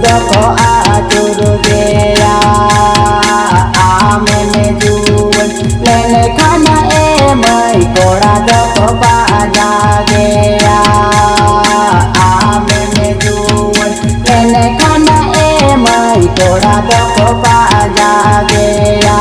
doko atur gea ame me juan lele khana e mai kora doko baja gea ame me juan lele khana e mai kora doko baja gea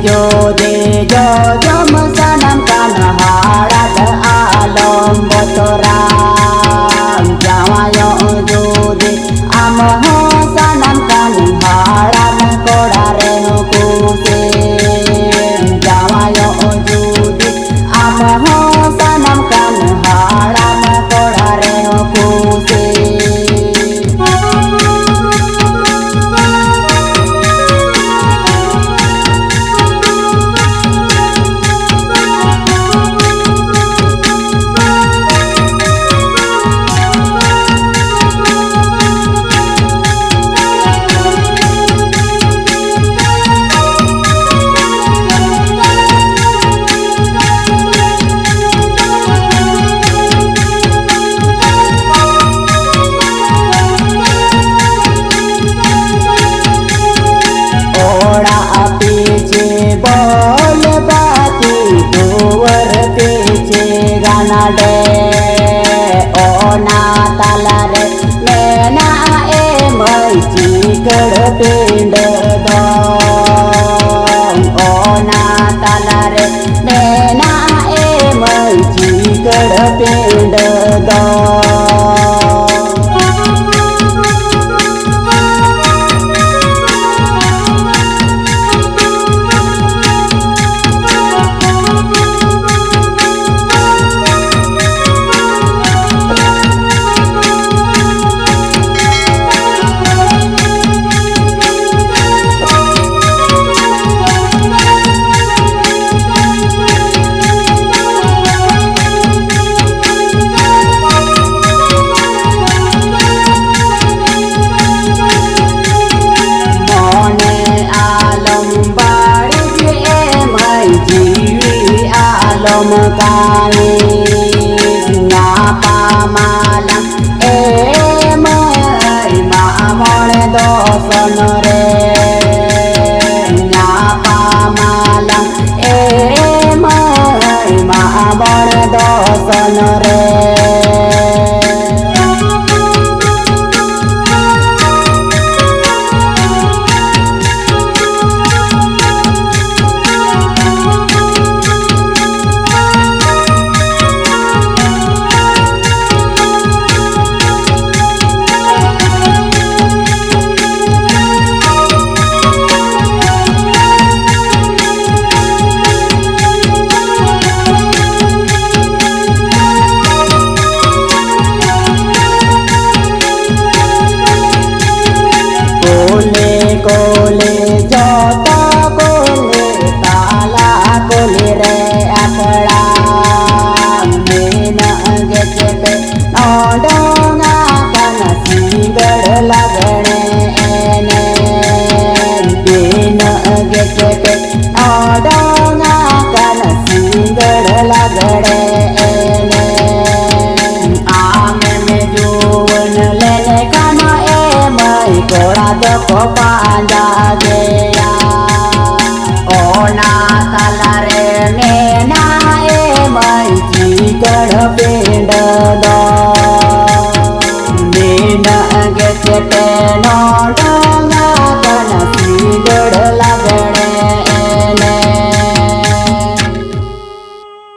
जो दे जो जम सनम कान हाड़त आलम बतोरा जावायो जो दे आम हो सनम कान हाड़त कोड़ा रे कुसे जावायो जो दे आम हो सनम कान हाड़त कोड़ा रे कुसे बोल बाती दुवर पीछे गाना डे ओ ना ताला रे मैना ए मई चिकड़ पिंड दो ओ ना ताला रे मैना ए मई चिकड़ पिंड दो आलम कानी नापा माला ए मई मामण दोसन रे नापा माला ए मई मामण दोसन रे कोले जोता कोले ताला कोले रे अकड़ा मेना गेचे पे नोडोंगा कन सिंगड़ लगने एने मेना गेचे पे नोडोंगा कन सिंगड़ लगने एने आमे में जुवन लेने खाना ए मई कोड़ा दको पांजा गया ओ ना ताला रे मैना ए मई चिकड़ पिंड दो मैना गेचे पे नोड